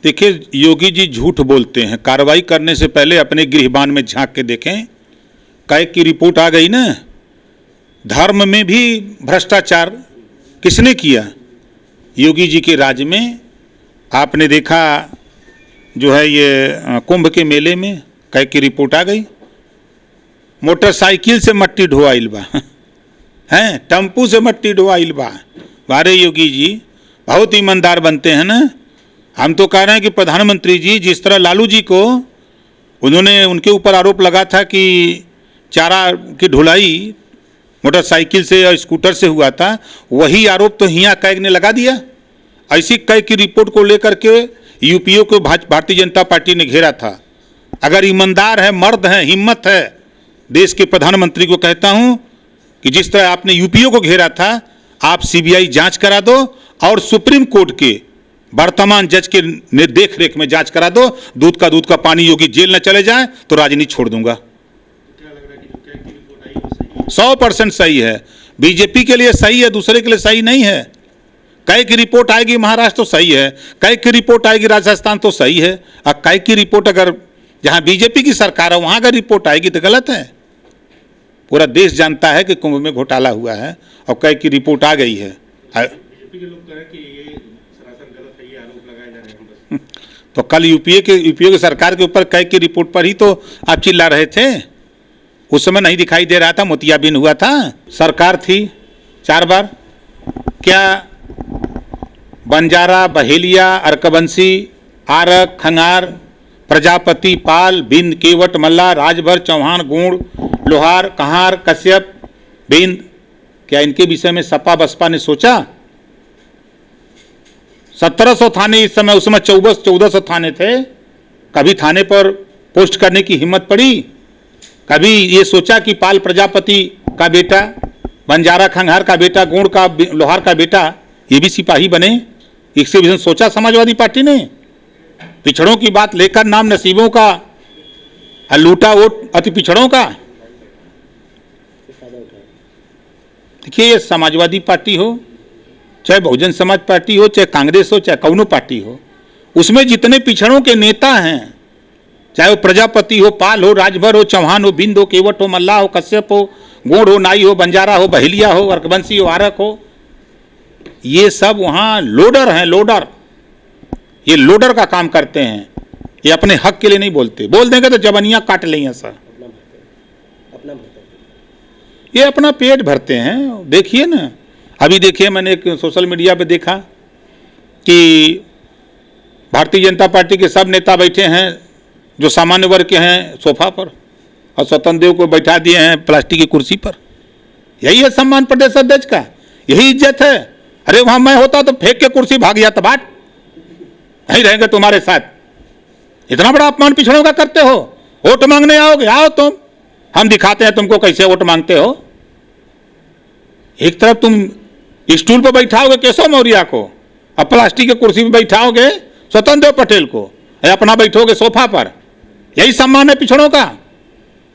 देखिए, योगी जी झूठ बोलते हैं। कार्रवाई करने से पहले अपने गृहबान में झांक के देखें। कैग की रिपोर्ट आ गई ना। धर्म में भी भ्रष्टाचार किसने किया? योगी जी के राज में। आपने देखा जो है ये कुंभ के मेले में कैग की रिपोर्ट आ गई। मोटरसाइकिल से मट्टी ढोआइल बा हैं, टेम्पू से मट्टी ढोआइल बा। वारे योगी जी बहुत ईमानदार बनते हैं ना। हम तो कह रहे हैं कि प्रधानमंत्री जी जिस तरह लालू जी को उन्होंने उनके ऊपर आरोप लगा था कि चारा की ढुलाई मोटरसाइकिल से या स्कूटर से हुआ था, वही आरोप तो हिया कैग ने लगा दिया। ऐसी कैग की रिपोर्ट को लेकर के यूपीओ को भारतीय जनता पार्टी ने घेरा था। अगर ईमानदार है, मर्द है, हिम्मत है, देश के प्रधानमंत्री को कहता हूं कि जिस तरह आपने यूपीओ को घेरा था, आप सीबीआई जांच करा दो और सुप्रीम कोर्ट के वर्तमान जज के देख रेख में जांच करा दो। दूध का पानी योगी जेल न चले जाए तो राजनीति छोड़ दूंगा। 100% सही है। बीजेपी के लिए सही है, दूसरे के लिए सही नहीं है। कैग की रिपोर्ट आएगी महाराष्ट्र तो सही है, कैग की रिपोर्ट आएगी राजस्थान तो सही है। और कैग की रिपोर्ट अगर जहां बीजेपी की सरकार है वहां अगर रिपोर्ट आएगी तो गलत है। पूरा देश जानता है कि कुंभ में घोटाला हुआ है और कैग की रिपोर्ट आ गई है। बीजेपी के लोग कह रहे हैं कि ये सरासर गलत है, ये आरोप लगाए जा रहे हैं बस। तो कल यूपीए की सरकार के ऊपर कैग की रिपोर्ट पर ही तो आप चिल्ला रहे थे। उस समय नहीं दिखाई दे रहा था, मोतियाबिंद हुआ था, सरकार थी 4 बार। क्या बंजारा, बहेलिया, अर्कबंसी, आरक, खंगार, प्रजापति, पाल, बिंद, केवट, मल्ला, राजभर, चौहान, गुण, लोहार, कहार, कश्यप, बिंद, क्या इनके विषय में सपा बसपा ने सोचा? 1700 थाने इस समय, उस समय 1400 थाने थे। कभी थाने पर पोस्ट करने की हिम्मत पड़ी? कभी ये सोचा कि पाल प्रजापति का बेटा, बंजारा खंगार का बेटा, गुण का, लोहार का बेटा ये भी सिपाही बने? इससे भी सोचा समाजवादी पार्टी ने? पिछड़ों की बात लेकर नाम नसीबों का, लूटा वोट अति पिछड़ों का। देखिए, ये समाजवादी पार्टी हो, चाहे बहुजन समाज पार्टी हो, चाहे कांग्रेस हो, चाहे कौनो पार्टी हो, उसमें जितने पिछड़ों के नेता हैं, चाहे वो प्रजापति हो, पाल हो, राजभर हो, चौहान हो, बिंद हो, केवट हो, मल्ला हो, कश्यप हो, गोड़ हो, नाई हो, बंजारा हो, बहेलिया हो, अर्कबंसी हो, आरक हो, ये सब वहाँ लोडर हैं। लोडर, ये लोडर का काम करते हैं। ये अपने हक के लिए नहीं बोलते। बोल देंगे तो जबनियाँ काट लेंगे सर। ये अपना पेट भरते हैं। देखिए ना, अभी देखिए, मैंने एक सोशल मीडिया पे देखा कि भारतीय जनता पार्टी के सब नेता बैठे हैं जो सामान्य वर्ग के हैं सोफा पर, और स्वतंत्र देव को बैठा दिए हैं प्लास्टिक की कुर्सी पर। यही है सम्मान प्रदेश अध्यक्ष का, यही इज्जत है। अरे वहां मैं होता तो फेंक के कुर्सी भाग जाता, बाट नहीं रहेंगे तुम्हारे साथ। इतना बड़ा अपमान पिछड़ों का करते हो। वोट मांगने आओगे, आओ तुम, हम दिखाते हैं तुमको कैसे वोट मांगते हो। एक तरफ तुम स्टूल पर बैठाओगे केशव मौर्य को, और प्लास्टिक की कुर्सी पर बैठाओगे स्वतंत्र देव पटेल को, अपना बैठोगे सोफा पर। यही सम्मान है पिछड़ों का।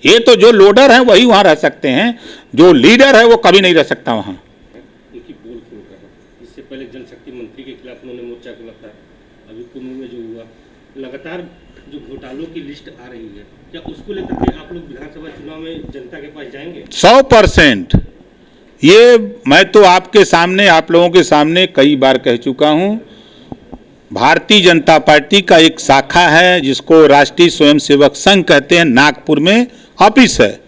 ये तो जो लोडर है वही वहां रह सकते हैं, जो लीडर है वो कभी नहीं रह सकता वहां। इससे पहले जल शक्ति मंत्री के खिलाफ उन्होंने मोर्चा खोला था। अभी कुंभ में जो हुआ, लगातार जो घोटालों की लिस्ट आ रही है, क्या उसको लेकर के आप लोग विधानसभा चुनाव में जनता के पास जाएंगे? 100%। ये मैं तो आपके सामने, आप लोगों के सामने कई बार कह चुका हूं। भारतीय जनता पार्टी का एक शाखा है जिसको राष्ट्रीय स्वयंसेवक संघ कहते हैं, नागपुर में ऑफिस है।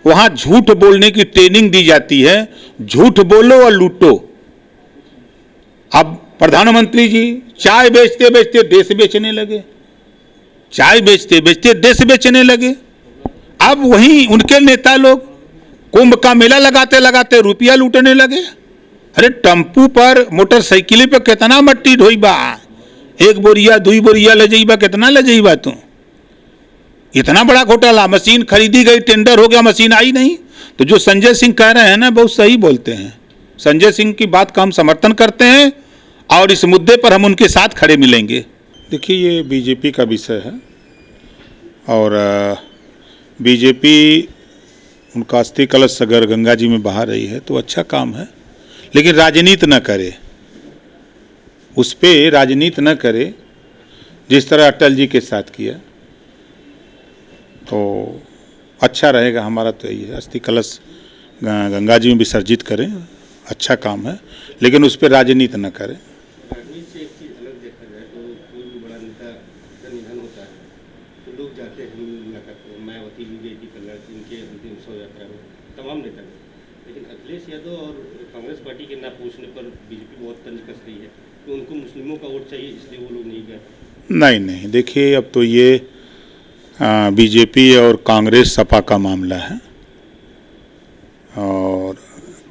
वहां झूठ बोलने की ट्रेनिंग दी जाती है। झूठ बोलो और लूटो। अब प्रधानमंत्री जी चाय बेचते बेचते देश बेचने लगे, चाय बेचते बेचते देश बेचने लगे। अब वहीं उनके नेता लोग कुंभ का मेला लगाते लगाते रुपया लूटने लगे। अरे टेम्पू पर, मोटरसाइकिल पे कितना मट्टी ढोईबा, 1 बोरिया 2 बोरिया ले जाइबा, कितना ले जाइबा तू? इतना बड़ा घोटाला। मशीन खरीदी गई, टेंडर हो गया, मशीन आई नहीं। तो जो संजय सिंह कह रहे हैं ना, बहुत सही बोलते हैं। संजय सिंह की बात का हम समर्थन करते हैं और इस मुद्दे पर हम उनके साथ खड़े मिलेंगे। देखिए, ये बीजेपी का विषय है और बीजेपी उनका अस्थि कलश अगर गंगा जी में बहा रही है तो अच्छा काम है, लेकिन राजनीति न करे, उस पर राजनीति न करे। जिस तरह अटल जी के साथ किया, तो अच्छा रहेगा। हमारा तो यही है, अस्थि कलश गंगा जी में विसर्जित करें, अच्छा काम है, लेकिन उस पर राजनीति न करें। राजनीति से एक चीज़ अलग देखा जाए तो कोई भी बड़ा नेता का निधन होता है तो लोग जाते हैं मुलाकात करने। मायावती भी गई थी कल इनके अंतिम शव यात्रा में, तमाम नेता गए, लेकिन अखिलेश यादव और कांग्रेस पार्टी के ना पूछने पर बीजेपी बहुत तंज कस रही है कि उनको मुस्लिमों का वोट चाहिए इसलिए वो लोग नहीं गए। नहीं नहीं, देखिए अब तो ये बीजेपी और कांग्रेस सपा का मामला है, और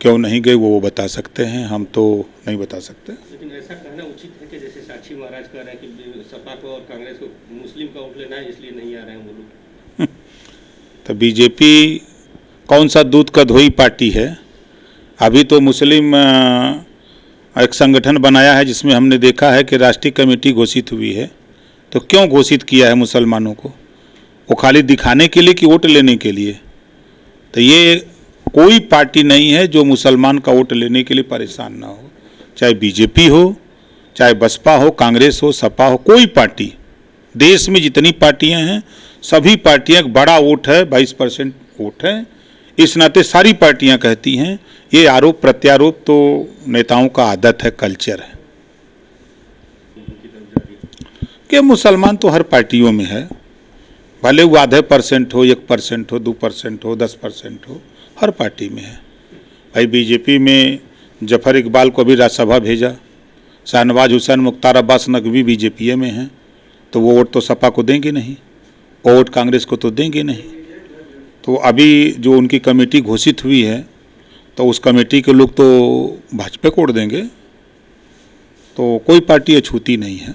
क्यों नहीं गए वो बता सकते हैं, हम तो नहीं बता सकते। लेकिन ऐसा कहना उचित है कि जैसे साक्षी महाराज कह रहे हैं कि सपा को और कांग्रेस को मुस्लिम का वोट लेना है इसलिए नहीं आ रहे हैं वो लोग। तो बीजेपी कौन सा दूध का धोई पार्टी है? अभी तो मुस्लिम एक संगठन बनाया है जिसमें हमने देखा है कि राष्ट्रीय कमेटी घोषित हुई है। तो क्यों घोषित किया है मुसलमानों को? वो खाली दिखाने के लिए कि वोट लेने के लिए? तो ये कोई पार्टी नहीं है जो मुसलमान का वोट लेने के लिए परेशान ना हो, चाहे बीजेपी हो, चाहे बसपा हो, कांग्रेस हो, सपा हो, कोई पार्टी। देश में जितनी पार्टियां हैं सभी पार्टियां, बड़ा वोट है, 22% वोट है, इस नाते सारी पार्टियां कहती हैं। ये आरोप प्रत्यारोप तो नेताओं का आदत है, कल्चर है कि मुसलमान तो हर पार्टियों में है, भले वो आधे % हो, 1% हो, 2% हो, 10% हो, हर पार्टी में है। भाई बीजेपी में जफर इकबाल को भी राज्यसभा भेजा, शाहनवाज हुसैन, मुख्तार अब्बास नकवी बीजेपी में हैं, तो वो वोट तो सपा को देंगे नहीं, वो वोट कांग्रेस को तो देंगे नहीं। तो अभी जो उनकी कमेटी घोषित हुई है तो उस कमेटी के लोग तो भाजपा को वोट देंगे, तो कोई पार्टी अछूती नहीं है।